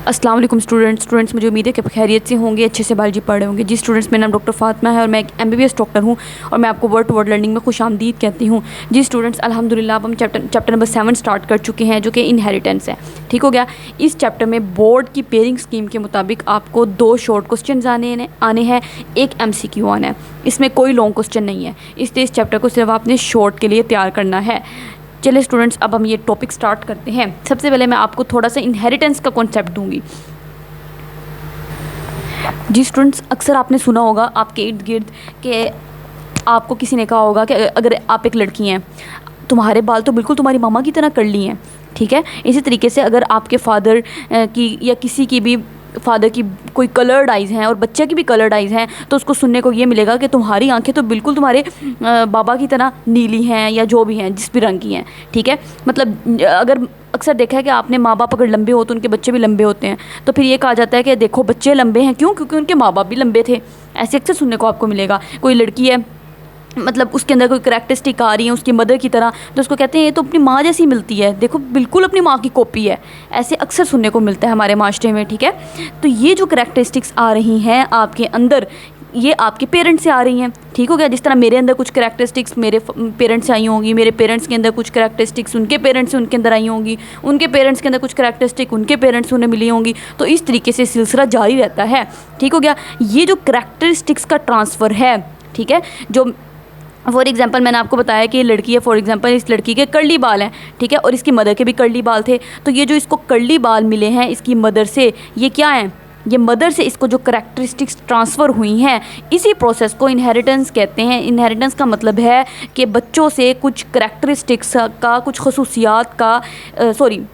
अस्सलाम वालेकुम स्टूडेंट्स, मुझे उम्मीद है कि खैरियत से होंगे, अच्छे से बायोलॉजी पढ़ रहे होंगे। जी स्टूडेंट्स, मेरा नाम डॉक्टर फातिमा है और मैं एक MBBS डॉक्टर हूँ और मैं आपको वर्ड टू वर्ड लर्निंग में खुशामदीद कहती हूँ। जी स्टूडेंट्स, अल्हम्दुलिल्लाह अब हम चैप्टर नंबर 7 स्टार्ट कर चुके हैं, जो कि इनहेरिटेंस है। ठीक हो गया। इस चैप्टर में बोर्ड की पेयरिंग स्कीम के मुताबिक आपको 2 शॉर्ट क्वेश्चन आने हैं, एक MCQ आना है। इसमें कोई लॉन्ग क्वेश्चन नहीं है, इसलिए इस चैप्टर को सिर्फ आपने शॉर्ट के लिए तैयार करना है। चलिए स्टूडेंट्स, अब हम ये टॉपिक स्टार्ट करते हैं। सबसे पहले मैं आपको थोड़ा सा इनहेरिटेंस का कॉन्सेप्ट दूंगी। जी स्टूडेंट्स, अक्सर आपने सुना होगा आपके इर्द गिर्द कि आपको किसी ने कहा होगा कि अगर आप एक लड़की हैं, तुम्हारे बाल तो बिल्कुल तुम्हारी मामा की तरह कर्ली हैं। ठीक है। इसी तरीके से अगर आपके फादर की या किसी की भी फादर की कोई कलर्ड आइज़ हैं और बच्चे की भी कलर्ड आइज़ हैं, तो उसको सुनने को ये मिलेगा कि तुम्हारी आंखें तो बिल्कुल तुम्हारे बाबा की तरह नीली हैं या जो भी हैं, जिस भी रंग की हैं। ठीक है। मतलब अगर अक्सर देखा है कि आपने माँ बाप अगर लंबे हो तो उनके बच्चे भी लंबे होते हैं, तो फिर ये कहा जाता है कि देखो बच्चे लंबे हैं, क्यों? क्योंकि उनके माँ बाप भी लंबे थे। ऐसे अक्सर सुनने को आपको मिलेगा। कोई लड़की है, मतलब उसके अंदर कोई करैक्टरिस्टिक आ रही है उसकी मदर की तरह, तो उसको कहते हैं ये तो अपनी माँ जैसी मिलती है, देखो बिल्कुल अपनी माँ की कॉपी है। ऐसे अक्सर सुनने को मिलता है हमारे माशरे में। ठीक है। तो ये जो करैक्टरिस्टिक्स आ रही हैं आपके अंदर, ये आपके पेरेंट्स से आ रही हैं। ठीक हो गया। जिस तरह मेरे अंदर कुछ करैक्टरिस्टिक्स मेरे पेरेंट्स से आई होंगी, मेरे पेरेंट्स के अंदर कुछ करैक्टरिस्टिक्स उनके पेरेंट्स से उनके अंदर आई होंगी, उनके पेरेंट्स के अंदर कुछ करैक्टरिस्टिक उनके पेरेंट्स से उन्हें मिली होंगी। तो इस तरीके से सिलसिला जारी रहता है। ठीक हो गया। ये जो करैक्टरिस्टिक्स का ट्रांसफ़र है, ठीक है, जो फॉर एग्जांपल मैंने आपको बताया कि ये लड़की है, फॉर एग्जांपल इस लड़की के कर्ली बाल हैं। ठीक है। और इसकी मदर के भी कर्ली बाल थे। तो ये जो इसको कर्ली बाल मिले हैं इसकी मदर से, ये क्या हैं? ये मदर से इसको जो करैक्टरिस्टिक्स ट्रांसफ़र हुई हैं, इसी प्रोसेस को इनहेरिटेंस कहते हैं। इनहेरिटेंस का मतलब है कि बच्चों से कुछ करैक्टरिस्टिक्स का, कुछ खसूसियात का,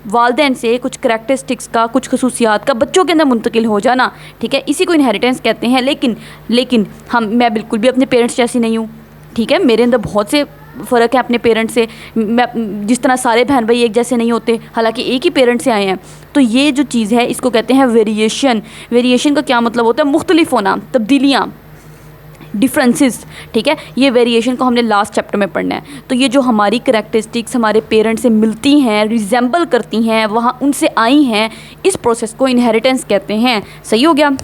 वालिदैन से कुछ करैक्टरिस्टिक्स का, कुछ खसूसियात का बच्चों के अंदर मुंतकिल हो जाना। ठीक है। इसी को इनहेरिटेंस कहते हैं। लेकिन मैं बिल्कुल भी अपने पेरेंट्स जैसी नहीं हूँ। ठीक है। मेरे अंदर बहुत से फ़र्क है अपने पेरेंट्स से। मैं जिस तरह सारे बहन भाई एक जैसे नहीं होते, हालांकि एक ही पेरेंट्स से आए हैं। तो ये जो चीज़ है इसको कहते हैं वेरिएशन। वेरिएशन का क्या मतलब होता है? मुख्तलिफ होना, तब्दीलियाँ, डिफरेंसेस। ठीक है। ये वेरिएशन को हमने लास्ट चैप्टर में पढ़ना है। तो ये जो हमारी करैक्टरिस्टिक्स हमारे पेरेंट्स से मिलती हैं, रिजेंबल करती हैं, वहाँ उनसे आई हैं, इस प्रोसेस को इनहेरिटेंस कहते हैं। सही हो गया।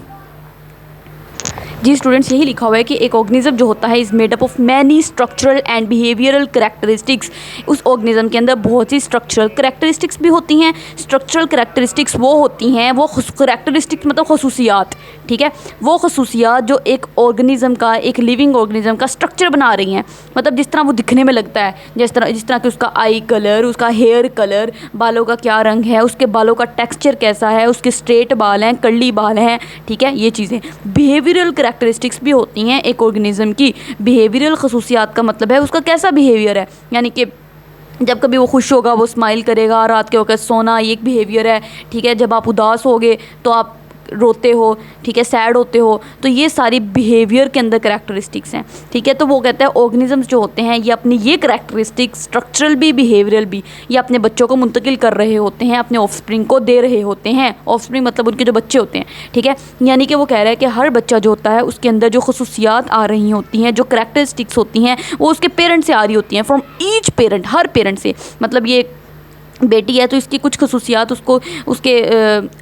जी स्टूडेंट्स, यही लिखा हुआ है कि एक ऑर्गेनिज्म जो होता है is made up of many structural and behavioural characteristics. उस ऑर्गेनिज्म के अंदर बहुत सी स्ट्रक्चरल करैक्टरिस्टिक्स भी होती हैं। स्ट्रक्चरल करैक्टरिस्टिक्स वो होती हैं, वो करैक्टरिस्टिक्स मतलब खसूसियात। ठीक है। वो खसूसियात जो एक ऑर्गेनिज्म का, एक लिविंग ऑर्गेनिज्म का स्ट्रक्चर बना रही हैं। मतलब जिस तरह वो दिखने में लगता है, जिस तरह कि उसका आई कलर, उसका हेयर कलर, बालों का क्या रंग है, उसके बालों का टेक्सचर कैसा है, उसके स्ट्रेट बाल हैं, कर्ली बाल हैं। ठीक है। ये चीज़ें बिहेवियरल करैक्टरिस्टिक्स भी होती हैं एक ऑर्गेनिज्म की। बिहेवियरल खसूसियात का मतलब है उसका कैसा बिहेवियर है, यानी कि जब कभी वो खुश होगा वो स्माइल करेगा, रात के वक्त सोना, ये एक बिहेवियर है। ठीक है। जब आप उदास होगे तो आप रोते हो। ठीक है। सैड होते हो। तो ये सारी बिहेवियर के अंदर करैक्टरिस्टिक्स हैं। ठीक है। तो वो कहते हैं ऑर्गेनिजम्स जो होते हैं ये अपनी ये करैक्टरिस्टिक्स, स्ट्रक्चरल भी बिहेवियरल भी, ये अपने बच्चों को मुंतकिल कर रहे होते हैं, अपने ऑफस्प्रिंग को दे रहे होते हैं। ऑफस्प्रिंग मतलब उनके जो बच्चे होते हैं। ठीक है। यानी कि वो कह रहा है कि हर बच्चा जो होता है उसके अंदर जो खसूसियात आ रही होती हैं, जो करैक्टरिस्टिक्स होती हैं, वो उसके पेरेंट्स से आ रही होती हैं, from each parent, her parent से। मतलब ये बेटी है तो इसकी कुछ खसूसियात उसको उसके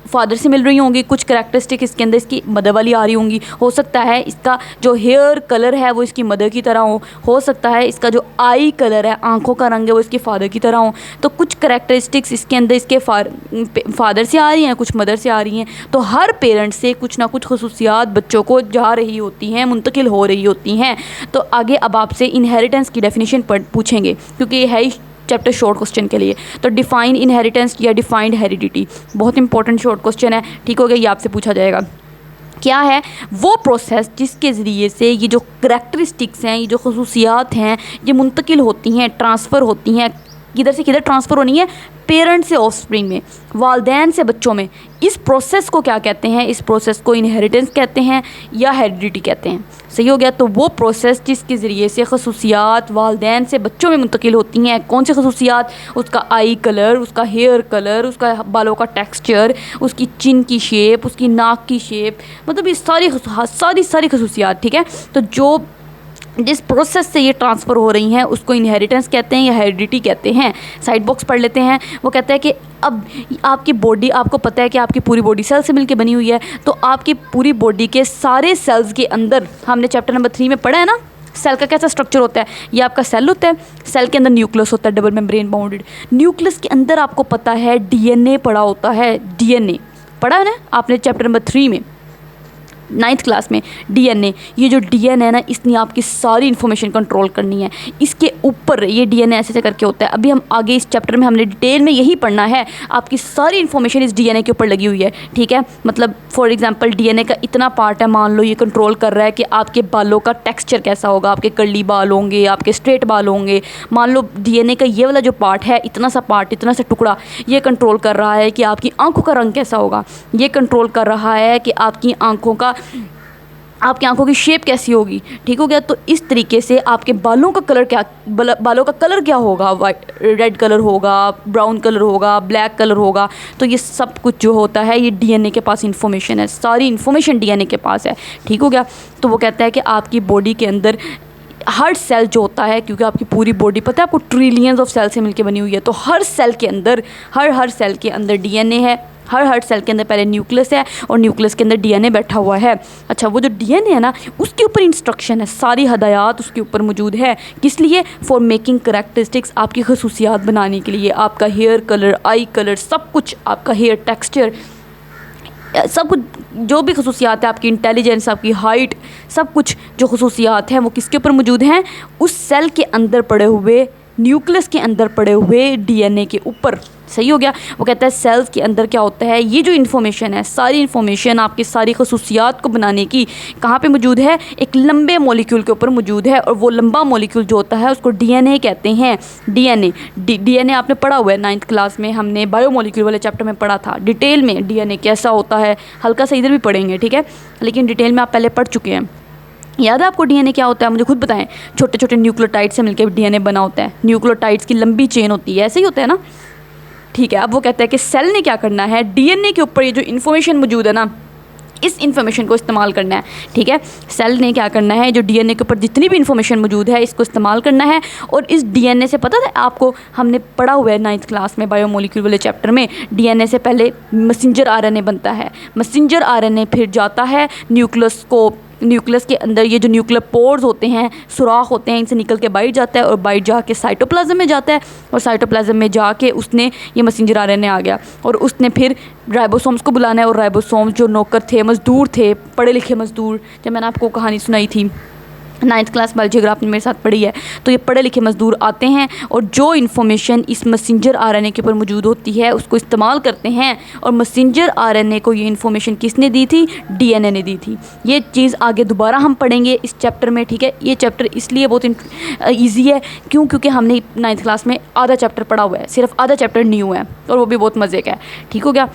फादर से मिल रही होंगी, कुछ करैक्टरिस्टिक इसके अंदर इसकी मदर वाली आ रही होंगी। हो सकता है इसका जो हेयर कलर है वो इसकी मदर की तरह हो सकता है इसका जो आई कलर है, आंखों का रंग है, वो इसके फादर की तरह हो। तो कुछ करैक्टरिस्टिक्स इसके अंदर इसके फादर से आ रही हैं, कुछ मदर से आ रही हैं। तो हर पेरेंट से कुछ ना कुछ खसूसियात बच्चों को जा रही होती हैं, मुंतकिल हो रही होती हैं। तो आगे अब आपसे इनहेरिटेंस की डेफिनेशन पूछेंगे, क्योंकि ये है ही चैप्टर शॉर्ट क्वेश्चन के लिए। तो डिफाइन इनहेरिटेंस या डिफाइंड हेरिडिटी, बहुत इंपॉर्टेंट शॉर्ट क्वेश्चन है। ठीक हो गया। ये आपसे पूछा जाएगा। क्या है वो प्रोसेस जिसके ज़रिए से ये जो करैक्टरिस्टिक्स हैं, ये जो खसूसियात हैं, ये मुंतकिल होती हैं, ट्रांसफ़र होती हैं। किधर से किधर ट्रांसफ़र होनी है? पेरेंट्स से ऑफस्प्रिंग में, वालिदैन से बच्चों में। इस प्रोसेस को क्या कहते हैं? इस प्रोसेस को इनहेरिटेंस कहते हैं या हेरिडिटी कहते हैं। सही हो गया। तो वो प्रोसेस जिसके ज़रिए से खसूसियात वालिदैन से बच्चों में मुंतकिल होती हैं। कौन सी खसूसियात? उसका आई कलर, उसका हेयर कलर, उसका बालों का टेक्सचर, उसकी चिन की शेप, उसकी नाक की शेप, मतलब ये सारी खसूसियात। ठीक है। तो जो जिस प्रोसेस से ये ट्रांसफ़र हो रही हैं उसको इनहेरिटेंस कहते हैं या हेरिडिटी कहते हैं। साइड बॉक्स पढ़ लेते हैं। वो कहता है कि अब आपकी बॉडी, आपको पता है कि आपकी पूरी बॉडी सेल से मिलकर बनी हुई है, तो आपकी पूरी बॉडी के सारे सेल्स के अंदर, हमने चैप्टर नंबर 3 में पढ़ा है ना, सेल का कैसा स्ट्रक्चर होता है। ये आपका सेल होता है, सेल के अंदर न्यूक्लियस होता है, डबल मेम्ब्रेन बाउंडेड। न्यूक्लियस के अंदर आपको पता है डीएनए पड़ा होता है। डीएनए पढ़ा है ना आपने चैप्टर नंबर 3 में, 9th क्लास में। डीएनए, ये जो डीएनए है ना, इसने आपकी सारी इन्फॉर्मेशन कंट्रोल करनी है। इसके ऊपर ये डीएनए ऐसे करके होता है। अभी हम आगे इस चैप्टर में हमने डिटेल में यही पढ़ना है। आपकी सारी इन्फॉर्मेशन इस डीएनए के ऊपर लगी हुई है, ठीक है। मतलब फॉर एग्जांपल डीएनए का इतना पार्ट है, मान लो ये कंट्रोल कर रहा है कि आपके बालों का टेक्स्चर कैसा होगा, आपके कर्ली बाल होंगे, आपके स्ट्रेट बाल होंगे। मान लो डीएनए का ये वाला जो पार्ट है, इतना सा पार्ट, इतना सा टुकड़ा, ये कंट्रोल कर रहा है कि आपकी आंखों का रंग कैसा होगा। ये कंट्रोल कर रहा है कि आपकी आंखों की शेप कैसी होगी, ठीक हो गया। तो इस तरीके से आपके बालों का कलर क्या होगा, वाइट, रेड कलर होगा, ब्राउन कलर होगा, ब्लैक कलर होगा। तो ये सब कुछ जो होता है, ये डीएनए के पास इन्फॉर्मेशन है, सारी इन्फॉर्मेशन डीएनए के पास है, ठीक हो गया। तो वो कहता है कि आपकी बॉडी के अंदर हर सेल जो होता है, क्योंकि आपकी पूरी बॉडी पता है आपको ट्रिलियंस ऑफ सेल से मिलकर बनी हुई है, तो हर सेल के अंदर, हर सेल के अंदर डीएनए है। हर सेल के अंदर पहले न्यूक्लियस है और न्यूक्लियस के अंदर डीएनए बैठा हुआ है। अच्छा, वो जो डीएनए है ना, उसके ऊपर इंस्ट्रक्शन है, सारी हदायत उसके ऊपर मौजूद है। किस लिए? फॉर मेकिंग करैक्टरिस्टिक्स, आपकी खसूसियात बनाने के लिए। आपका हेयर कलर, आई कलर, सब कुछ, आपका हेयर टेक्सचर, सब कुछ जो भी खसूसियात है, आपकी इंटेलिजेंस, आपकी हाइट, सब कुछ जो खसूसियात हैं वो किसके ऊपर मौजूद हैं? उस सेल के अंदर पड़े हुए, न्यूक्लियस के अंदर पड़े हुए डीएनए के ऊपर। सही हो गया। वो कहता है सेल्स के अंदर क्या होता है, ये जो इन्फॉर्मेशन है, सारी इन्फॉर्मेशन आपकी सारी खसूसियात को बनाने की कहाँ पे मौजूद है? एक लंबे मॉलिक्यूल के ऊपर मौजूद है। और वो लंबा मॉलिक्यूल जो होता है उसको डीएनए कहते हैं। डीएनए आपने पढ़ा हुआ है 9th क्लास में, हमने बायोमॉलिक्यूल वाले चैप्टर में पढ़ा था डिटेल में डीएनए कैसा होता है। हल्का सा इधर भी पढ़ेंगे, ठीक है, लेकिन डिटेल में आप पहले पढ़ चुके हैं। याद है आपको डीएनए क्या होता है? मुझे खुद बताएं। छोटे छोटे न्यूक्लियोटाइड से मिलकर डीएनए बना होता है। न्यूक्लियोटाइड्स की लंबी चेन होती है, ऐसे ही होता है ना, ठीक है। अब वो कहता है कि सेल ने क्या करना है, डीएनए के ऊपर ये जो इन्फॉर्मेशन मौजूद है ना, इस इन्फॉर्मेशन को इस्तेमाल करना है, ठीक है। सेल ने क्या करना है, जो डीएनए के ऊपर जितनी भी इन्फॉर्मेशन मौजूद है, इसको इस्तेमाल करना है। और इस डीएनए से, पता था आपको, हमने पढ़ा हुआ है 9th क्लास में बायोमॉलिक्यूल वाले चैप्टर में, डीएनए से पहले मैसेंजर आरएनए बनता है। मैसेंजर आरएनए फिर जाता है न्यूक्लियस के अंदर, ये जो न्यूक्लियर पोर्स होते हैं, सुराख होते हैं, इनसे निकल के बाहर जाता है और बाहर जाके साइटोप्लाज्म में जाता है। और साइटोप्लाज्म में जाके उसने, ये मैसेंजर आरएनए आ गया और उसने फिर राइबोसोम्स को बुलाना है। और राइबोसोम्स जो नौकर थे, मज़दूर थे, पढ़े लिखे मज़दूर, जब मैंने आपको कहानी सुनाई थी 9th क्लास बायोलॉजी आपने मेरे साथ पढ़ी है, तो ये पढ़े लिखे मज़दूर आते हैं और जो इन्फॉर्मेशन इस मैसेंजर आरएनए के ऊपर मौजूद होती है उसको इस्तेमाल करते हैं। और मैसेंजर आरएनए को ये इन्फॉर्मेशन किसने दी थी? डीएनए ने दी थी। ये चीज़ आगे दोबारा हम पढ़ेंगे इस चैप्टर में, ठीक है। ये चैप्टर इसलिए बहुत ईजी है क्योंकि हमने 9th क्लास में आधा चैप्टर पढ़ा हुआ है, सिर्फ आधा चैप्टर न्यू है और वो भी बहुत मज़े का है, ठीक हो गया।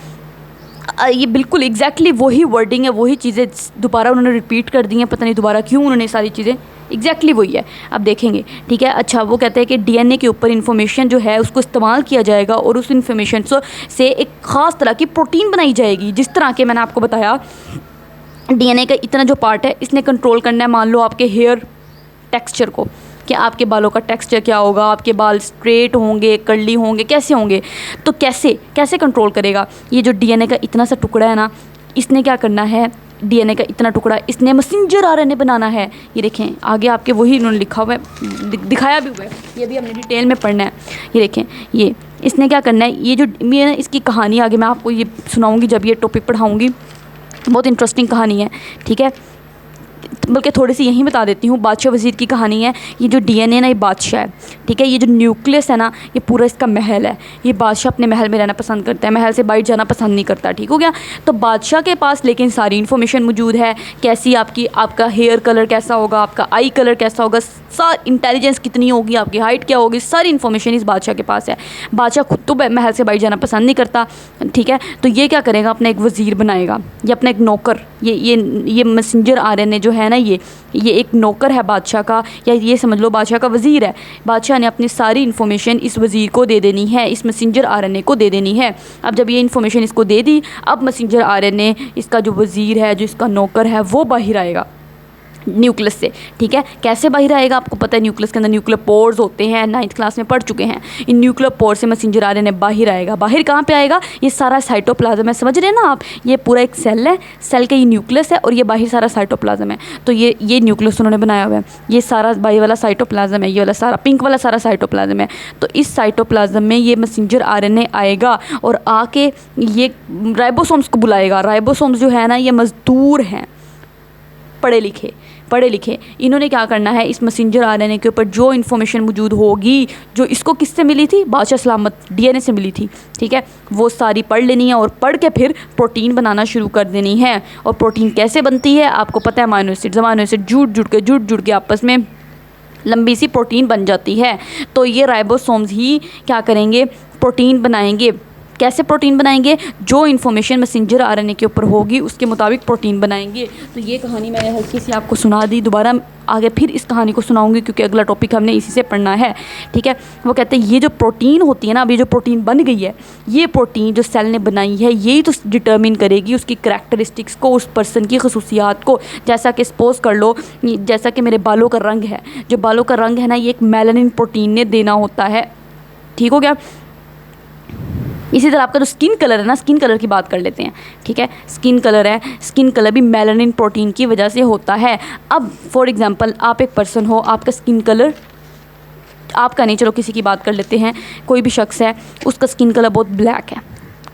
ये बिल्कुल एग्जैक्टली वही वर्डिंग है, वही चीज़ें दोबारा उन्होंने रिपीट कर दी हैं, पता नहीं दोबारा क्यों उन्होंने सारी चीज़ें, एग्जैक्टली वही है, अब देखेंगे, ठीक है। अच्छा, वो कहते हैं कि डीएनए के ऊपर इन्फॉर्मेशन जो है उसको इस्तेमाल किया जाएगा और उस इन्फॉर्मेशन से एक ख़ास तरह की प्रोटीन बनाई जाएगी। जिस तरह के मैंने आपको बताया, डीएनए का इतना जो पार्ट है, इसने कंट्रोल करना है, मान लो आपके हेयर टेक्स्चर को, कि आपके बालों का टेक्सचर क्या होगा, आपके बाल स्ट्रेट होंगे, कर्ली होंगे, कैसे होंगे। तो कैसे कंट्रोल करेगा? ये जो डीएनए का इतना सा टुकड़ा है ना, इसने क्या करना है, डीएनए का इतना टुकड़ा, इसने मैसेंजर आरएनए बनाना है। ये देखें आगे आपके वही इन्होंने लिखा हुआ है, दिखाया भी हुआ है, ये भी हमने डिटेल में पढ़ना है। ये देखें, ये इसने क्या करना है, ये जो मैं इसकी कहानी आगे मैं आपको ये सुनाऊँगी जब ये टॉपिक पढ़ाऊँगी, बहुत इंटरेस्टिंग कहानी है, ठीक है। बल्कि थोड़ी सी यहीं बता देती हूँ, बादशाह वज़ीर की कहानी है। ये जो डीएनए ना, ये बादशाह है, ठीक है। ये जो न्यूक्लियस है ना, ये पूरा इसका महल है। ये बादशाह अपने महल में रहना पसंद करता है, महल से बाहर जाना पसंद नहीं करता, ठीक हो गया। तो बादशाह के पास लेकिन सारी इन्फॉर्मेशन मौजूद है, कैसी आपका हेयर कलर कैसा होगा, आपका आई कलर कैसा होगा, इंटेलिजेंस कितनी होगी, आपकी हाइट क्या होगी, सारी इन्फॉर्मेशन इस बादशाह के पास है। बादशाह खुद तो महल से बाहर जाना पसंद नहीं करता, ठीक है। तो ये क्या करेगा, अपना एक वज़ीर बनाएगा, ये अपना एक नौकर, ये मैसेंजर आरएनए जो है ना, ये एक नौकर है बादशाह का, या ये समझ लो बादशाह का वज़ीर है। बादशाह ने अपनी सारी इन्फॉर्मेशन इस वज़ीर को दे देनी है, इस मैसेंजर आरएनए को दे देनी है। अब जब ये इन्फॉर्मेशन इसको दे दी, अब मैसेंजर आरएनए, इसका जो वज़ीर है, जो इसका नौकर है, वो बाहर आएगा। न्यूक्लियस से, ठीक है। कैसे बाहर आएगा आपको पता है, न्यूक्लियस के अंदर न्यूक्लियर पोर्स होते हैं, 9th क्लास में पढ़ चुके हैं। इन न्यूक्लियर पोर से मैसेंजर आरएनए बाहर आएगा। बाहर कहाँ पे आएगा, ये सारा साइटोप्लाज्म है, समझ रहे हैं ना आप, ये पूरा एक सेल है, सेल का ये न्यूक्लियस है और ये बाहर सारा साइटोप्लाज्म है। तो ये न्यूक्लियस उन्होंने बनाया हुआ है, ये सारा बाहर वाला साइटोप्लाज्म है, ये वाला सारा पिंक वाला सारा साइटोप्लाज्म है। तो इस साइटोप्लाज्म में ये मैसेंजर आरएनए आएगा और आके ये राइबोसोम्स को बुलाएगा। राइबोसोम्स जो है ना, ये मजदूर हैं, पढ़े लिखे। इन्होंने क्या करना है, इस मैसेंजर आरएनए के ऊपर जो इन्फॉर्मेशन मौजूद होगी, जो इसको किससे मिली थी, बादशाह सलामत डीएनए से मिली थी, ठीक है, वो सारी पढ़ लेनी है और पढ़ के फिर प्रोटीन बनाना शुरू कर देनी है। और प्रोटीन कैसे बनती है आपको पता है, अमाइनो एसिड जुड़ के आपस में लंबी सी प्रोटीन बन जाती है। तो ये राइबोसोम्स ही क्या करेंगे, प्रोटीन बनाएंगे। कैसे प्रोटीन बनाएंगे, जो इन्फॉर्मेशन मैसेंजर आरएनए के ऊपर होगी उसके मुताबिक प्रोटीन बनाएंगे। तो ये कहानी मैंने हल्की सी आपको सुना दी, दोबारा आगे फिर इस कहानी को सुनाऊंगी क्योंकि अगला टॉपिक हमने इसी से पढ़ना है, ठीक है। वो कहते हैं ये जो प्रोटीन होती है ना, अभी जो प्रोटीन बन गई है, ये प्रोटीन जो सेल ने बनाई है, यही तो डिटर्मिन करेगी उसकी करैक्टरिस्टिक्स को, उस पर्सन की खसूसियात को। जैसा कि सपोज कर लो, जैसा कि मेरे बालों का रंग है, जो बालों का रंग है ना, ये एक मेलानिन प्रोटीन ने देना होता है, ठीक हो गया। इसी तरह आपका जो स्किन कलर है ना, स्किन कलर की बात कर लेते हैं, ठीक है। स्किन कलर है, स्किन कलर भी मेलानिन प्रोटीन की वजह से होता है। अब फॉर एग्जांपल आप एक पर्सन हो, आपका स्किन कलर आपका नहीं, चलो किसी की बात कर लेते हैं, कोई भी शख्स है, उसका स्किन कलर बहुत ब्लैक है,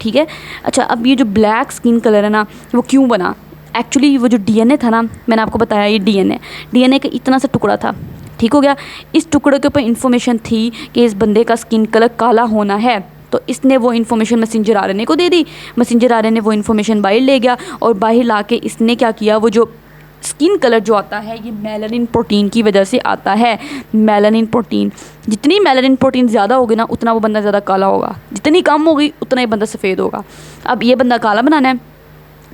ठीक है। अच्छा, अब ये जो ब्लैक स्किन कलर है ना, वो क्यों बना, एक्चुअली वो जो डीएनए था ना, मैंने आपको बताया ये डीएनए का इतना सा टुकड़ा था, ठीक हो गया। इस टुकड़े के ऊपर इन्फॉर्मेशन थी कि इस बंदे का स्किन कलर काला होना है, तो इसने वो इन्फॉर्मेशन मैसेंजर आरएनए को दे दी। मैसेंजर आरएनए वो इन्फॉर्मेशन बाहर ले गया और बाहर ला के इसने क्या किया, वो जो स्किन कलर जो आता है ये मेलानिन प्रोटीन की वजह से आता है। मेलानिन प्रोटीन, जितनी मेलानिन प्रोटीन ज़्यादा होगी ना, उतना वो बंदा ज़्यादा काला होगा, जितनी कम होगी उतना ही बंदा सफ़ेद होगा। अब ये बंदा काला बनाना है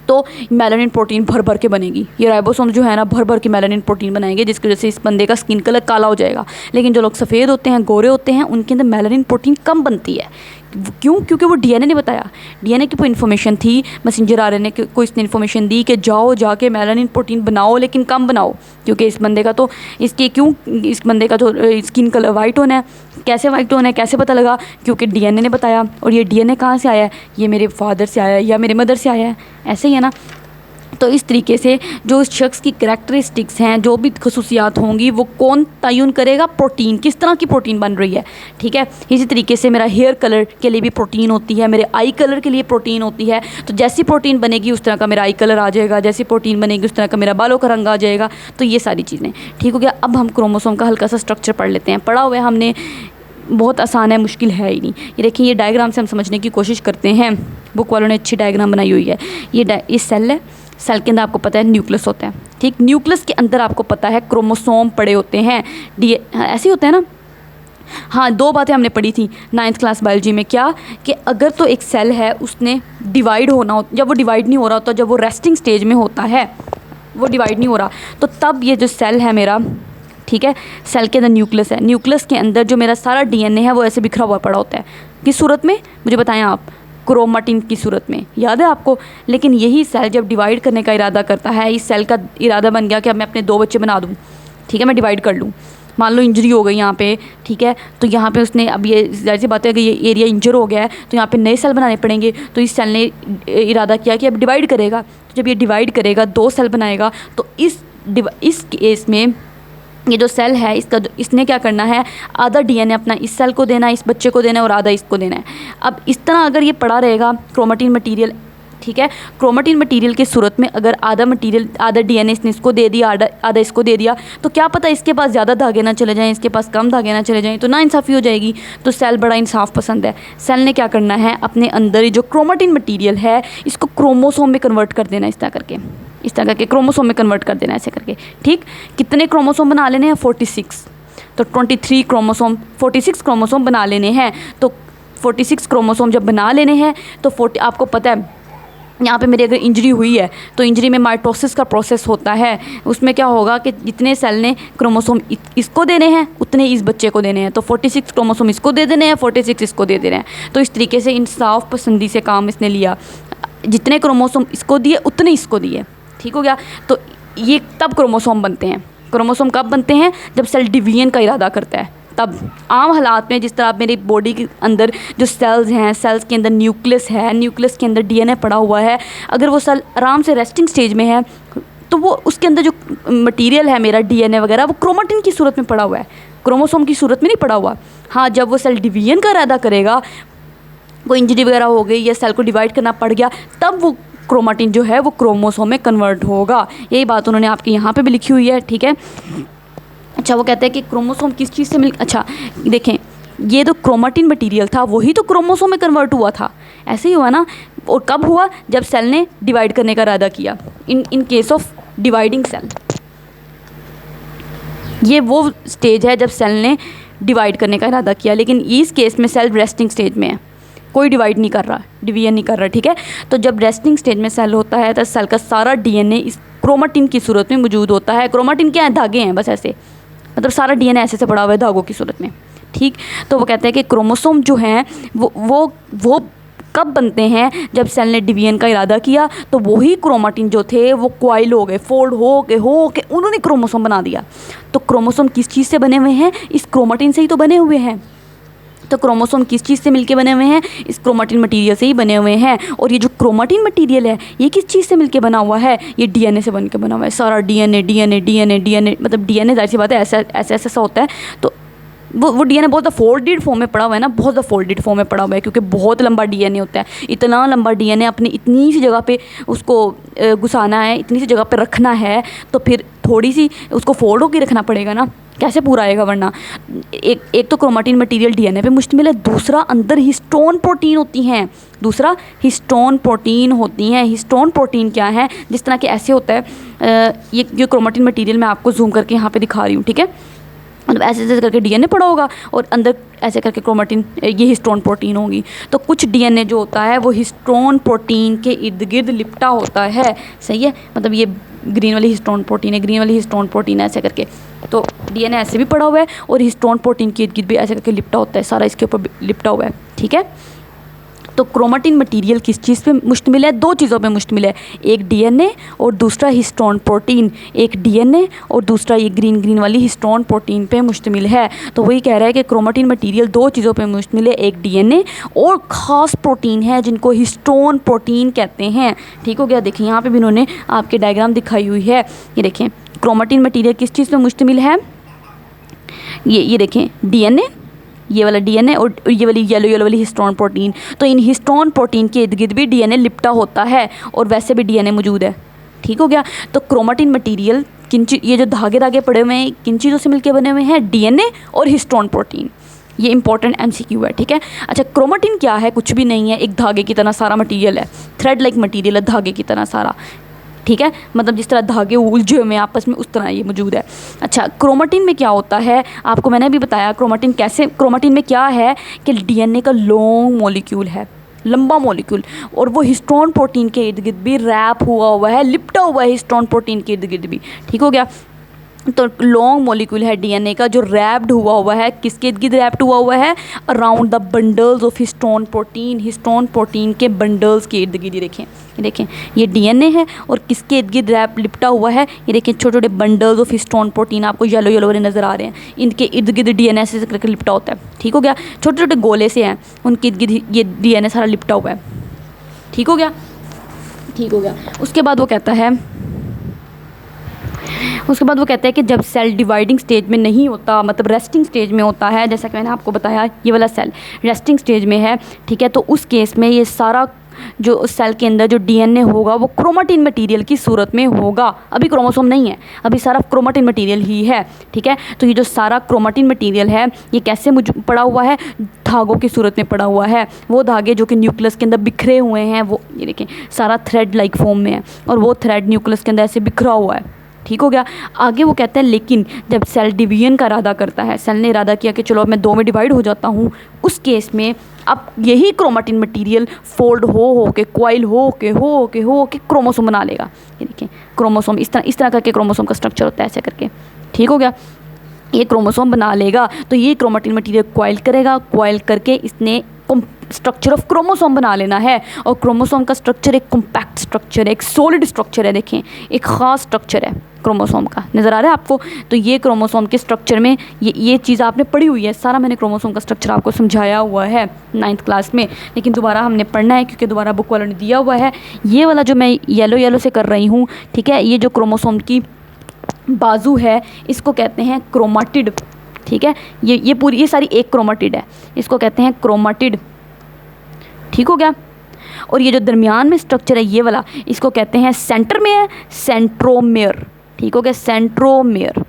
तो मेलानिन प्रोटीन भर भर के बनेगी, ये राइबोसोम जो है ना भर भर के मेलानिन प्रोटीन बनाएंगे, जिसकी वजह से इस बंदे का स्किन कलर काला हो जाएगा। लेकिन जो लोग सफ़ेद होते हैं, गोरे होते हैं, उनके अंदर मेलानिन प्रोटीन कम बनती है। क्यों, क्योंकि वो डीएनए ने बताया, डीएनए की कोई इन्फॉर्मेशन थी, मैसेंजर आरएनए को इसने इन्फॉर्मेशन दी कि जाओ जाके मेलानिन प्रोटीन बनाओ, लेकिन कम बनाओ, क्योंकि इस बंदे का तो इस बंदे का जो स्किन कलर वाइट होना है। कैसे वाइट होना है, कैसे पता लगा, क्योंकि डीएनए ने बताया। और ये डीएनए कहाँ से आया है, ये मेरे फादर से आया है या मेरे मदर से आया है, ऐसे ही है ना। तो इस तरीके से जो उस शख्स की करैक्टरिस्टिक्स हैं, जो भी खसूसियात होंगी, वो कौन तयन करेगा, प्रोटीन, किस तरह की प्रोटीन बन रही है, ठीक है। इसी तरीके से मेरा हेयर कलर के लिए भी प्रोटीन होती है, मेरे आई कलर के लिए प्रोटीन होती है। तो जैसी प्रोटीन बनेगी उस तरह का मेरा आई कलर आ जाएगा, जैसी प्रोटीन बनेगी उस तरह का मेरा बालों का रंग आ जाएगा। तो ये सारी चीज़ें, ठीक हो गया। अब हम क्रोमोसोम का हल्का सा स्ट्रक्चर पढ़ लेते हैं। पढ़ा हुआ है हमने, बहुत आसान है, मुश्किल है ही नहीं। ये देखिए, ये डायग्राम से हम समझने की कोशिश करते हैं, बुक वालों ने अच्छी डायग्राम बनाई हुई है। ये सेल है, सेल के अंदर आपको पता है न्यूक्लियस होता है, ठीक। न्यूक्लियस के अंदर आपको पता है क्रोमोसोम पड़े होते हैं, ऐसे ही होता है ना। हाँ, दो बातें हमने पढ़ी थी 9th क्लास बायोलॉजी में, क्या कि अगर तो एक सेल है उसने डिवाइड होना हो, जब वो डिवाइड नहीं हो रहा होता, जब वो रेस्टिंग स्टेज में होता है, वो डिवाइड नहीं हो रहा, तो तब ये जो सेल है मेरा, ठीक है, सेल के अंदर न्यूक्लियस है, न्यूक्लियस के अंदर जो मेरा सारा डीएनए है वो ऐसे बिखरा हुआ पड़ा होता है। किस सूरत में, मुझे बताएं आप, क्रोमेटिन की सूरत में, याद है आपको। लेकिन यही सेल जब डिवाइड करने का इरादा करता है, इस सेल का इरादा बन गया कि अब मैं अपने 2 बच्चे बना दूँ, ठीक है, मैं डिवाइड कर लूँ। मान लो इंजरी हो गई यहाँ पे, ठीक है, तो यहाँ पे उसने, अब ये जाहिर सी बात है कि ये एरिया इंजर हो गया है, तो यहाँ पे नए सेल बनाने पड़ेंगे। तो इस सेल ने इरादा किया कि अब डिवाइड करेगा। तो जब ये डिवाइड करेगा, 2 सेल बनाएगा, तो इस केस में ये जो सेल है इसने क्या करना है, आधा डीएनए अपना इस सेल को देना है, इस बच्चे को देना है, और आधा इसको देना है। अब इस तरह अगर ये पड़ा रहेगा क्रोमेटिन मटेरियल, ठीक है, क्रोमेटिन मटेरियल की सूरत में अगर आधा डीएनए इसने इसको दे दिया, आधा इसको दे दिया, तो क्या पता इसके पास ज़्यादा धागे ना चले जाएं, इसके पास कम धागे ना चले जाएं, तो नाइंसाफ़ी हो जाएगी। तो सेल बड़ा इंसाफ पसंद है। सेल ने क्या करना है, अपने अंदर जो क्रोमेटिन मटेरियल है इसको क्रोमोसोम में कन्वर्ट कर देना, इस तरह करके क्रोमोसोम में कन्वर्ट कर देना, ऐसे करके, ठीक। कितने क्रोमोसोम बना लेने हैं, 46। तो 46 क्रोमोसोम बना लेने हैं। तो 46 क्रोमोसोम जब बना लेने हैं तो आपको पता है यहाँ पे मेरी अगर इंजरी हुई है तो इंजरी में माइटोसिस का प्रोसेस होता है। उसमें क्या होगा कि जितने सेल ने क्रोमोसोम इसको देने हैं उतने इस बच्चे को देने हैं। तो 46 क्रोमोसोम इसको दे देने हैं, 46 इसको दे देने हैं। तो इस तरीके से इंसाफ पसंदी से काम इसने लिया, जितने क्रोमोसोम इसको दिए उतने इसको दिए, ठीक हो गया। तो ये तब क्रोमोसोम बनते हैं। क्रोमोसोम कब बनते हैं? जब सेल डिवीजन का इरादा करता है तब। आम हालात में जिस तरह आप मेरी बॉडी के अंदर जो सेल्स हैं, सेल्स के अंदर न्यूक्लियस है, न्यूक्लियस के अंदर डीएनए पड़ा हुआ है, अगर वो सेल आराम से रेस्टिंग स्टेज में है तो वो उसके अंदर जो मटेरियल है मेरा डीएनए वगैरह वो क्रोमेटिन की सूरत में पड़ा हुआ है, क्रोमोसोम की सूरत में नहीं पड़ा हुआ। हाँ, जब वो सेल डिवीजन का इरादा करेगा, कोई इंजरी वगैरह हो गई या सेल को डिवाइड करना पड़ गया, तब वो क्रोमेटिन जो है वो क्रोमोसोम में कन्वर्ट होगा। यही बात उन्होंने आपके यहाँ पे भी लिखी हुई है, ठीक है। अच्छा, वो कहते हैं कि क्रोमोसोम किस चीज़ से अच्छा देखें, ये तो क्रोमेटिन मटेरियल था वही तो क्रोमोसोम में कन्वर्ट हुआ था, ऐसे ही हुआ ना। और कब हुआ? जब सेल ने डिवाइड करने का इरादा किया। In case of dividing cell, ये वो स्टेज है जब सेल ने डिवाइड करने का इरादा किया, लेकिन इस केस में सेल रेस्टिंग स्टेज में है, कोई डिवाइड नहीं कर रहा, डिवीजन नहीं कर रहा, ठीक है। तो जब रेस्टिंग स्टेज में सेल होता है तो सेल का सारा डीएनए इस क्रोमेटिन की सूरत में मौजूद होता है। क्रोमेटिन क्या है? धागे हैं बस ऐसे, मतलब सारा डीएनए ऐसे से पड़ा हुआ है धागों की सूरत में, ठीक। तो वो कहते हैं कि क्रोमोसोम जो हैं वो कब बनते हैं? जब सेल ने डिवीजन का इरादा किया तो वही क्रोमेटिन जो थे वो क्वाइल हो गए, फोल्ड हो के उन्होंने क्रोमोसोम बना दिया। तो क्रोमोसोम किस चीज़ से बने हुए हैं? इस क्रोमेटिन से ही तो बने हुए हैं। तो क्रोमोसोम किस चीज़ से मिलके बने हुए हैं? इस क्रोमेटिन मटेरियल से ही बने हुए हैं। और ये जो क्रोमेटिन मटेरियल है ये किस चीज़ से मिलके बना हुआ है? ये डीएनए से बन के बना हुआ है। सारा डीएनए मतलब डीएनए जाहिर सी बात है ऐसा होता है। तो वो डीएनए बहुत ज़्यादा फोल्डेड फॉर्म में पड़ा हुआ है ना, बहुत ज़्यादा फोल्डेड फॉर्म में पड़ा हुआ है, क्योंकि बहुत लंबा डीएनए होता है। इतना लंबा डीएनए अपनी इतनी सी जगह पे उसको घुसाना है, इतनी सी जगह पे रखना है, तो फिर थोड़ी सी उसको फोल्ड होकर रखना पड़ेगा ना, कैसे पूरा आएगा वरना। एक तो क्रोमेटिन मटेरियल डीएनए पे मुश्तमिल है, दूसरा अंदर हिस्टोन प्रोटीन होती हैं। हिस्टोन प्रोटीन क्या है? जिस तरह के ऐसे होता है, ये जो क्रोमेटिन मटेरियल मैं आपको जूम करके यहाँ पे दिखा रही हूँ, ठीक है। मतलब ऐसे करके डीएनए पड़ा होगा और अंदर ऐसे करके क्रोमेटिन, ये हिस्टोन प्रोटीन होगी। तो कुछ डीएनए जो होता है वो हिस्टोन प्रोटीन के इर्द गिर्द लिपटा होता है, सही है। मतलब ये ग्रीन वाली हिस्टोन प्रोटीन है ऐसे करके। तो डीएनए ऐसे भी पड़ा हुआ है और हिस्टोन प्रोटीन के इर्द गिर्द भी ऐसे करके लिपटा होता है, सारा इसके ऊपर लिपटा हुआ है, ठीक है। तो क्रोमेटिन मटेरियल किस चीज़ पे मुश्तमिल है? दो चीज़ों पे मुश्तमिल है, एक डीएनए और दूसरा हिस्टोन प्रोटीन। एक डीएनए और दूसरा ये ग्रीन वाली हिस्टोन प्रोटीन पे मुश्तमिल है। तो वही कह रहा है कि क्रोमेटिन मटेरियल दो चीज़ों पे मुश्तमिल है, एक डीएनए और ख़ास प्रोटीन है जिनको हिस्टोन प्रोटीन कहते हैं, ठीक हो गया। देखिए यहाँ पर भी इन्होंने आपके डायग्राम दिखाई हुई है, ये देखें क्रोमेटिन मटेरियल किस चीज़ पर मुश्तमिल है। ये देखें डीएनए, ये वाला डीएनए और ये वाली येलो वाली हिस्टोन प्रोटीन। तो इन हिस्टोन प्रोटीन के इर्द गिर्द भी डीएनए लिपटा होता है और वैसे भी डीएनए मौजूद है, ठीक हो गया। तो क्रोमेटिन मटेरियल ये जो धागे पड़े हुए हैं किन चीज़ों से मिलके बने हुए हैं? डीएनए और हिस्टोन प्रोटीन। ये इंपॉर्टेंट एमसीक्यू है, ठीक है। अच्छा, क्रोमेटिन क्या है? कुछ भी नहीं है, एक धागे की तरह सारा मटीरियल है, थ्रेड लाइक मटीरियल है, धागे की तरह सारा, ठीक है। मतलब जिस तरह धागे उलझे हुए हैं आपस में, उस तरह ये मौजूद है। अच्छा, क्रोमेटिन में क्या होता है? आपको मैंने भी बताया क्रोमेटिन में क्या है कि डीएनए का लॉन्ग मॉलिक्यूल है, लंबा मॉलिक्यूल, और वो हिस्टोन प्रोटीन के इर्द गिर्द भी रैप हुआ है, लिपटा हुआ है हिस्टोन प्रोटीन के इर्द गिर्द भी, ठीक हो गया। तो लॉन्ग मॉलिक्यूल है डीएनए का जो रैप्ड हुआ है, किसके इर्द गिर्द रैप्ड हुआ है? Around the bundles of histone protein के बंडल्स के इर्द गिर्द। ये देखें ये डीएनए है और किसके इर्द गिर्द लिपटा हुआ है? ये देखें छोटे छोटे बंडल्स ऑफ हिस्टोन प्रोटीन आपको येलो वाले नज़र आ रहे हैं, इनके इर्द गिर्द डीएनए से करके लिपटा होता है, ठीक हो गया। छोटे छोटे गोले से हैं, उनके इर्द गिर्द ये डीएनए सारा लिपटा हुआ है, ठीक हो गया। उसके बाद वो कहता है कि जब सेल डिवाइडिंग स्टेज में नहीं होता, मतलब रेस्टिंग स्टेज में होता है, जैसा कि मैंने आपको बताया ये वाला सेल रेस्टिंग स्टेज में है, ठीक है। तो उस केस में ये सारा जो सेल के अंदर जो डीएनए होगा वो क्रोमेटिन मटेरियल की सूरत में होगा। अभी क्रोमोसोम नहीं है, अभी सारा क्रोमेटिन मटेरियल ही है, ठीक है। तो ये जो सारा क्रोमेटिन मटेरियल है ये कैसे पड़ा हुआ है? धागों की सूरत में पड़ा हुआ है। वो धागे जो कि न्यूक्लियस के अंदर बिखरे हुए हैं, वो ये देखें सारा थ्रेड लाइक फॉर्म में है और वो थ्रेड न्यूक्लियस के अंदर ऐसे बिखरा हुआ है, ठीक हो गया। आगे वो कहते हैं लेकिन जब सेल डिवीजन का इरादा करता है, सेल ने इरादा किया कि चलो अब मैं दो में डिवाइड हो जाता हूँ, उस केस में अब यही क्रोमेटिन मटेरियल फोल्ड हो के क्वाइल हो के क्रोमोसोम बना लेगा। ये देखिए क्रोमोसोम इस तरह करके क्रोमोसोम का स्ट्रक्चर होता है ऐसे करके, ठीक हो गया। ये क्रोमोसोम बना लेगा तो ये क्रोमेटिन मटेरियल क्वाइल करेगा, क्वाइल करके इसने स्ट्रक्चर ऑफ क्रोमोसोम बना लेना है। और क्रोमोसोम का स्ट्रक्चर एक कॉम्पैक्ट स्ट्रक्चर है, एक सॉलिड स्ट्रक्चर है। देखें, एक ख़ास स्ट्रक्चर है क्रोमोसोम का, नज़र आ रहा है आपको। तो ये क्रोमोसोम के स्ट्रक्चर में ये चीज़ आपने पढ़ी हुई है, सारा मैंने क्रोमोसोम का स्ट्रक्चर आपको समझाया हुआ है 9th क्लास में, लेकिन दोबारा हमने पढ़ना है क्योंकि दोबारा बुक वालों ने दिया हुआ है। ये वाला जो मैं येलो से कर रही हूँ, ठीक है, ये जो क्रोमोसोम की बाजू है इसको कहते हैं क्रोमाटिड, ठीक है। ये पूरी, ये सारी एक क्रोमाटिड है, इसको कहते हैं क्रोमाटिड, ठीक हो गया। और ये जो दरमियान में स्ट्रक्चर है ये वाला, इसको कहते हैं, सेंटर में है, सेंट्रोमेयर, ठीक हो गया, सेंट्रोमेयर।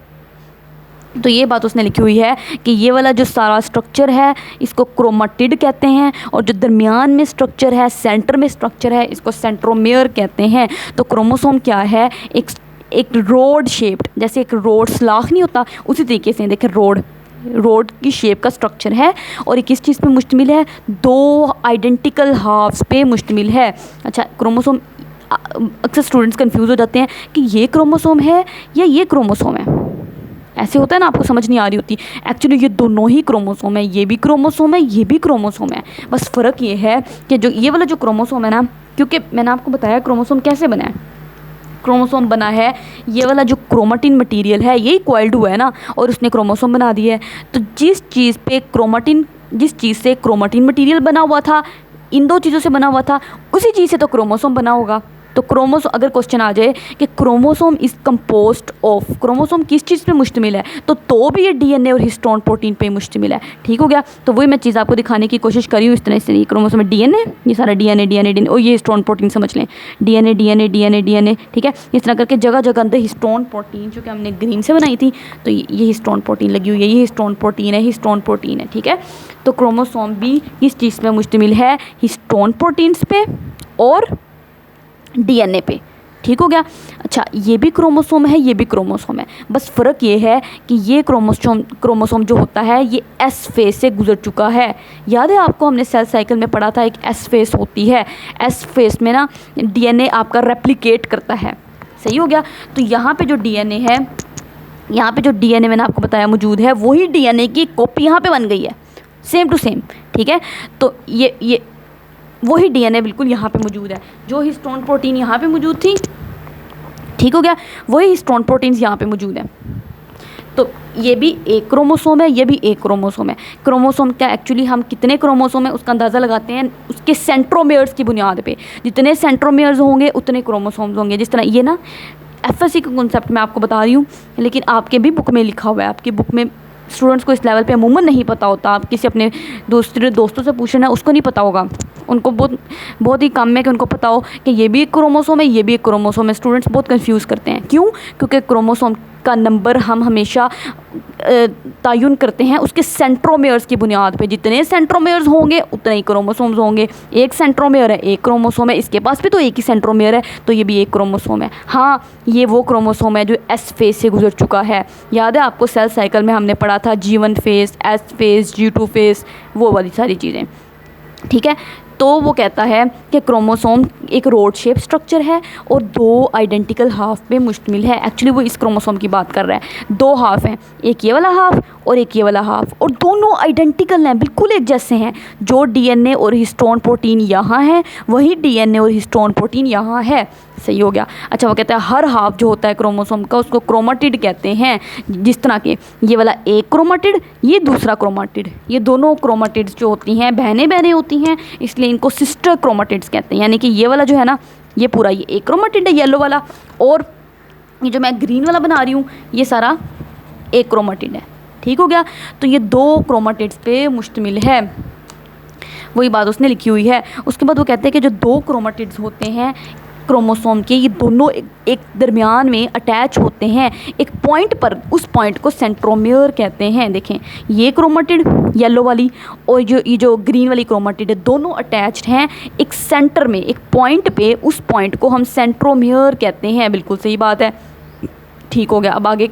तो ये बात उसने लिखी हुई है कि ये वाला जो सारा स्ट्रक्चर है इसको क्रोमाटिड कहते हैं, और जो दरमियान में स्ट्रक्चर है, सेंटर में स्ट्रक्चर है, इसको सेंट्रोमेयर कहते हैं। तो क्रोमोसोम क्या है, एक रोड शेप्ड, जैसे एक रोड सलाख नहीं होता, उसी तरीके से देखें रोड की शेप का स्ट्रक्चर है। और ये किस चीज़ पे मुश्तमिल है, 2 आइडेंटिकल हाफ्स पे मुश्तमिल है। अच्छा, क्रोमोसोम, अक्सर स्टूडेंट्स कंफ्यूज हो जाते हैं कि ये क्रोमोसोम है या ये क्रोमोसोम है, ऐसे होता है ना, आपको समझ नहीं आ रही होती। एक्चुअली ये दोनों ही क्रोमोसोम है, ये भी क्रोमोसोम है, ये भी क्रोमोसोम है। बस फ़र्क ये है कि जो ये वाला जो क्रोमोसोम है ना, क्योंकि मैंने आपको बताया क्रोमोसोम कैसे बना है, क्रोमोसोम बना है, ये वाला जो क्रोमाटिन मटेरियल है यही कॉइल्ड हुआ है ना, और उसने क्रोमोसोम बना दिया है। तो जिस चीज़ से क्रोमाटिन मटेरियल बना हुआ था, इन 2 चीज़ों से बना हुआ था, उसी चीज़ से तो क्रोमोसोम बना होगा। तो क्रोमोसोम, अगर क्वेश्चन आ जाए कि chromosome is composed of, chromosome किस चीज़ पे मुश्तमिल है, तो भी ये डीएनए और हिस्टोन प्रोटीन पे मुश्तमिल है, ठीक हो गया। तो वही मैं चीज़ आपको दिखाने की कोशिश करी हूँ इस तरह से। क्रोमोसोम में डीएनए, ये सारा डीएनए और ये हिस्टोन प्रोटीन समझ लें, डीएनए, ठीक है। इस तरह करके जगह जगह अंदर हिस्टोन प्रोटीन, जो कि हमने ग्रीन से बनाई थी, तो ये हिस्टोन प्रोटीन लगी हुई है, ये हिस्टोन प्रोटीन है, ठीक है। तो क्रोमोसोम भी किस चीज़ पर मुश्तमिल है, हिस्टोन प्रोटीन्स पे और डीएनए पे, ठीक हो गया। अच्छा, ये भी क्रोमोसोम है, ये भी क्रोमोसोम है, बस फ़र्क ये है कि ये क्रोमोसोम जो होता है ये एस फेज से गुजर चुका है। याद है आपको, हमने सेल साइकिल में पढ़ा था, एक एस फेज होती है, एस फेज में ना डीएनए आपका रेप्लिकेट करता है, सही हो गया। तो यहाँ पे जो डीएनए है, यहाँ पे जो डीएनए मैंने आपको बताया मौजूद है, वही डीएनए की कॉपी यहाँ पे बन गई है, सेम टू सेम, ठीक है। तो ये वही डीएनए बिल्कुल यहाँ पे मौजूद है, जो हिस्टोन प्रोटीन यहाँ पे मौजूद थी, ठीक हो गया, वही हिस्टोन प्रोटीन्स यहाँ पे मौजूद है। तो ये भी एक क्रोमोसोम है, ये भी एक क्रोमोसोम है। क्रोमोसोम का एक्चुअली हम कितने क्रोमोसोम है उसका अंदाज़ा लगाते हैं उसके सेंट्रोमेयर्स की बुनियाद पे। जितने सेंट्रोमेयर्स होंगे उतने क्रोमोसोम्स होंगे। जिस तरह ये ना एफएससी का कॉन्सेप्ट मैं आपको बता रही हूँ, लेकिन आपके भी बुक में लिखा हुआ है, आपकी बुक में स्टूडेंट्स को इस लेवल पे अमूमन नहीं पता होता। आप किसी अपने दोस्तों से पूछना, उसको नहीं पता होगा, उनको बहुत ही कम है कि उनको पता हो कि ये भी एक क्रोमोसोम है, ये भी एक क्रोमोसोम है। स्टूडेंट्स बहुत कंफ्यूज करते हैं, क्यों? क्योंकि क्रोमोसोम का नंबर हम हमेशा तयन करते हैं उसके सेंट्रोमेयर्स की बुनियाद पे। जितने सेंट्रोमेयर्स होंगे उतने ही क्रोमोसोम्स होंगे। एक सेंट्रोमेयर है, एक क्रोमोसोम है, इसके पास भी तो एक ही सेंट्रोमेयर है, तो ये भी एक क्रोमोसोम है। हाँ, ये वो क्रोमोसोम है जो एस फेज से गुजर चुका है। याद है आपको, सेल साइकिल में हमने पढ़ा था G1 phase, S phase, G2 phase, वो वाली सारी चीज़ें, ठीक है। तो वो कहता है कि क्रोमोसोम एक रोड शेप स्ट्रक्चर है और 2 आइडेंटिकल हाफ पे मुश्तमिल है। एक्चुअली वो इस क्रोमोसोम की बात कर रहा है। 2 हाफ हैं, एक ये वाला हाफ और एक ये वाला हाफ, और दोनों आइडेंटिकल हैं, बिल्कुल एक जैसे हैं। जो डीएनए और हिस्टोन प्रोटीन यहाँ है, वही डीएनए और हिस्टोन प्रोटीन यहाँ है, सही हो गया। अच्छा, वो कहता है हर हाफ जो होता है क्रोमोसोम का उसको क्रोमाटिड कहते हैं। जिस तरह के ये वाला एक क्रोमाटिड, ये दूसरा क्रोमाटिड, ये दोनों क्रोमाटिड्स जो होती हैं बहनें होती हैं, इसलिए इनको सिस्टर क्रोमाटिड्स कहते हैं। यानी कि ये वाला जो है ना, ये पूरा ये एक क्रोमाटिड है येलो वाला, और ये जो मैं ग्रीन वाला बना रही हूँ ये सारा एक क्रोमाटिड है, ठीक हो गया। तो ये 2 क्रोमाटिड्स पे मुश्तमिल है, वही बात उसने लिखी हुई है। उसके बाद वो कहते हैं कि जो 2 क्रोमाटिड्स होते हैं क्रोमोसोम के, ये दोनों एक दरमियान में अटैच होते हैं एक पॉइंट पर, उस पॉइंट को सेंट्रोमेयर कहते हैं। देखें, ये क्रोमाटिड येलो वाली और ये जो ग्रीन वाली क्रोमाटिड है, दोनों अटैच्ड हैं एक सेंटर में, एक पॉइंट पे, उस पॉइंट को हम सेंट्रोमेयर कहते हैं। बिल्कुल सही बात है, ठीक हो गया। अब आगे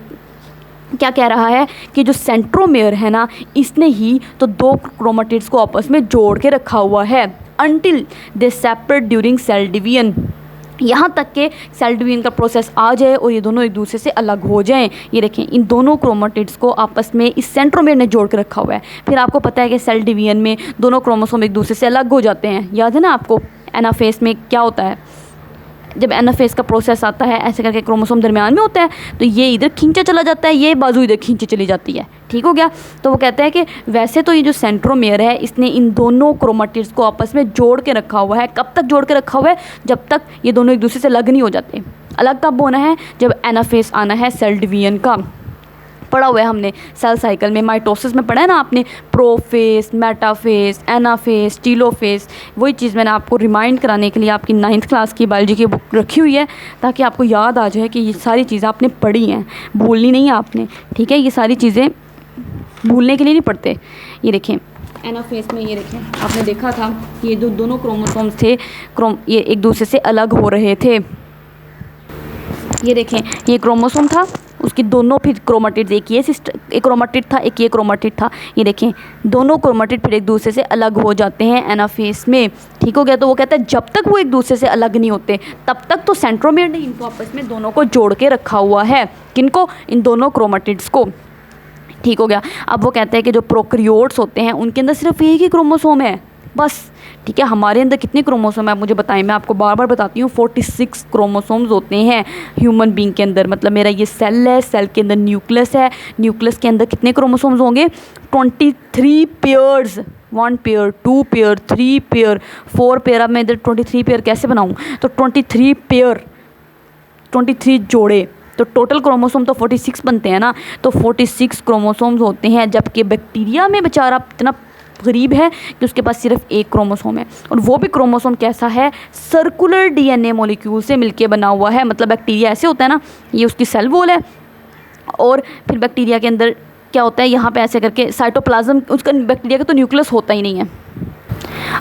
क्या कह रहा है कि जो सेंट्रोमेयर है ना, इसने ही तो 2 क्रोमाटिड्स को आपस में जोड़ के रखा हुआ है, until they separate during cell division. यहाँ तक के सेल डिवीजन का प्रोसेस आ जाए और ये दोनों एक दूसरे से अलग हो जाएं। ये देखें, इन दोनों क्रोमेटिड्स को आपस में इस सेंट्रोमेयर ने जोड़ कर रखा हुआ है। फिर आपको पता है कि सेल डिवीजन में दोनों क्रोमोसोम एक दूसरे से अलग हो जाते हैं। याद है ना आपको एनाफेज में क्या होता है, जब एनाफेज का प्रोसेस आता है ऐसे करके क्रोमोसोम दरमियान में होता है, तो ये इधर खींचा चला जाता है, ये बाजू इधर खींची चली जाती है। ठीक हो गया। तो वो कहते हैं कि वैसे तो ये जो सेंट्रोमेयर है इसने इन दोनों क्रोमेटिड्स को आपस में जोड़ के रखा हुआ है। कब तक जोड़ के रखा हुआ है? जब तक ये दोनों एक दूसरे से अलग नहीं हो जाते। अलग तब होना है जब एनाफेज आना है सेल डिवीजन का। पढ़ा हुआ है हमने सेल साइकिल में, माइटोसिस में पढ़ा है ना आपने, प्रोफेज, मेटाफेज, एनाफेज, टीलोफेज। वही चीज़ मैंने आपको रिमाइंड कराने के लिए आपकी 9th क्लास की बायोलॉजी की बुक रखी हुई है, ताकि आपको याद आ जाए कि ये सारी चीज़ें आपने पढ़ी हैं, भूलनी नहीं है आपने। ठीक है, ये सारी चीज़ें भूलने के लिए नहीं पढ़ते। ये देखें एनाफेज में, ये देखें आपने देखा था ये जो दोनों क्रोमोसोम्स थे ये एक दूसरे से अलग हो रहे थे। ये देखें ये क्रोमोसोम था, उसकी दोनों फिर क्रोमेटिड्स, एक क्रोमेटिड था, एक ये क्रोमेटिड था। ये देखें दोनों क्रोमेटिड फिर एक दूसरे से अलग हो जाते हैं एनाफेज में। ठीक हो गया। तो वो कहता है जब तक वो एक दूसरे से अलग नहीं होते तब तक तो सेंट्रोमेयर ने इनको आपस में दोनों को जोड़ के रखा हुआ है। किनको? इन दोनों क्रोमेटिड्स को। ठीक हो गया। अब वो कहते हैं कि जो प्रोकैरियोट्स होते हैं उनके अंदर सिर्फ एक ही क्रोमोसोम है बस। ठीक है, हमारे अंदर कितने क्रोमोसोम है आप मुझे बताएं, मैं आपको बार बार बताती हूँ। 46 क्रोमोसोम्स होते हैं ह्यूमन बीइंग के अंदर। मतलब मेरा ये सेल है, सेल के अंदर न्यूक्लियस है, न्यूक्लियस के अंदर कितने क्रोमोसोम्स होंगे? 23 pairs. 1 pair, 2 pair, 3 pair, 4 pair. अब मैं इधर 23 पेयर कैसे बनाऊँ? तो 23 पेयर, 23 जोड़े, तो टोटल क्रोमोसोम तो 46 बनते हैं ना। तो 46 क्रोमोसोम्स होते हैं, जबकि बैक्टीरिया में बेचारा इतना गरीब है कि उसके पास सिर्फ एक क्रोमोसोम है, और वो भी क्रोमोसोम कैसा है? सर्कुलर डीएनए मॉलिक्यूल से मिलके बना हुआ है। मतलब बैक्टीरिया ऐसे होता है ना, ये उसकी सेल वॉल है, और फिर बैक्टीरिया के अंदर क्या होता है, यहाँ पे ऐसे करके साइटोप्लाज्म, उसका बैक्टीरिया का तो न्यूक्लियस होता ही नहीं है,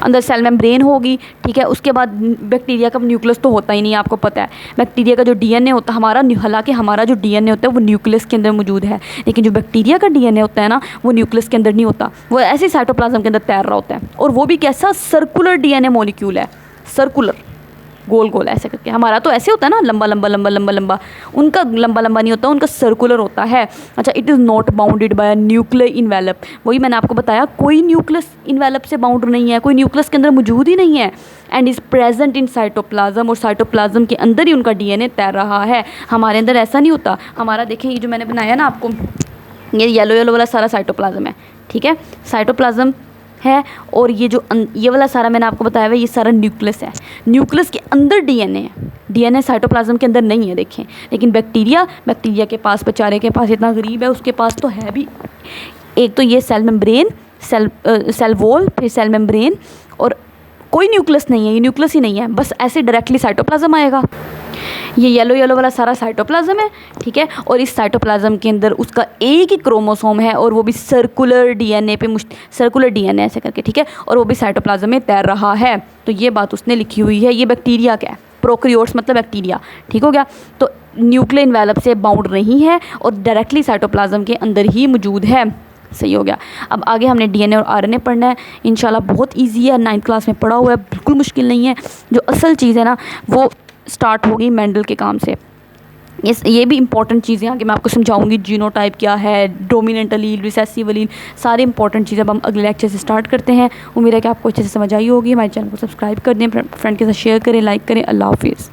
अंदर सेल मेम्ब्रेन होगी। ठीक है, उसके बाद बैक्टीरिया का न्यूक्लियस तो होता ही नहीं है, आपको पता है। बैक्टीरिया का जो डीएनए होता है हमारा, हालांकि हमारा जो डीएनए होता है वो न्यूक्लियस के अंदर मौजूद है, लेकिन जो बैक्टीरिया का डीएनए होता है ना वो न्यूक्लियस के अंदर नहीं होता, वो ऐसे साइटोप्लाज्म के अंदर तैर रहा होता है। और वो भी कैसा? सर्कुलर डीएनए मॉलिक्यूल है, सर्कुलर, गोल गोल ऐसे करके। हमारा तो ऐसे होता है ना, लंबा लंबा लंबा लंबा लंबा, उनका लंबा लंबा नहीं होता, उनका सर्कुलर होता है। अच्छा, it is not bounded by nuclear envelope. वही मैंने आपको बताया, कोई न्यूक्लियस इन्वेलप से बाउंड नहीं है, कोई न्यूक्लियस के अंदर मौजूद ही नहीं है। And is present in cytoplasm, और साइटोप्लाज्म के अंदर ही उनका डीएनए तैर रहा है। हमारे अंदर ऐसा नहीं होता। हमारा देखें, ये जो मैंने बनाया ना आपको, ये येलो येलो वाला सारा साइटोप्लाज्म है। ठीक है, साइटोप्लाज्म है, और ये जो ये वाला सारा मैंने आपको बताया हुआ ये सारा न्यूक्लियस है। न्यूक्लियस के अंदर डीएनए है, डीएनए साइटोप्लाज्म के अंदर नहीं है देखें। लेकिन बैक्टीरिया के पास, बेचारे के पास इतना गरीब है, उसके पास तो है भी। एक तो ये सेल मेम्ब्रेन, सेल वॉल, फिर सेल मेम्ब्रेन, और कोई न्यूक्लियस नहीं है, ये न्यूक्लियस ही नहीं है, बस ऐसे डायरेक्टली साइटोप्लाज्म आएगा। ये येलो येलो वाला सारा साइटोप्लाज्म है। ठीक है, और इस साइटोप्लाज्म के अंदर उसका एक ही क्रोमोसोम है, और वो भी सर्कुलर डीएनए पे सर्कुलर डीएनए ऐसे करके। ठीक है, और वो भी साइटोप्लाज्म में तैर रहा है। तो ये बात उसने लिखी हुई है। ये बैक्टीरिया का है, प्रोकैरियोट्स मतलब बैक्टीरिया। ठीक हो गया। तो न्यूक्लियर इन्वेलप से बाउंड नहीं है और डायरेक्टली साइटोप्लाज्म के अंदर ही मौजूद है। सही हो गया। अब आगे हमने डीएनए और आरएनए पढ़ना है इंशाल्लाह। बहुत इजी है, 9th क्लास में पढ़ा हुआ है, बिल्कुल मुश्किल नहीं है। जो असल चीज़ है ना वो स्टार्ट होगी मेंडल के काम से। ये भी इंपॉर्टेंट चीज़ें आगे मैं आपको समझाऊंगी। जीनोटाइप क्या है, डोमिनेंट अलील, रिसेसिव अलील, सारी इंपॉर्टेंट चीज़ें अब हम अगले लेक्चर से स्टार्ट करते हैं। उम्मीद है कि आपको अच्छे से समझ आई होगी। हमारे चैनल को सब्सक्राइब कर दें, फ्रेंड के साथ शेयर करें, लाइक करें। अल्लाह हाफिज़।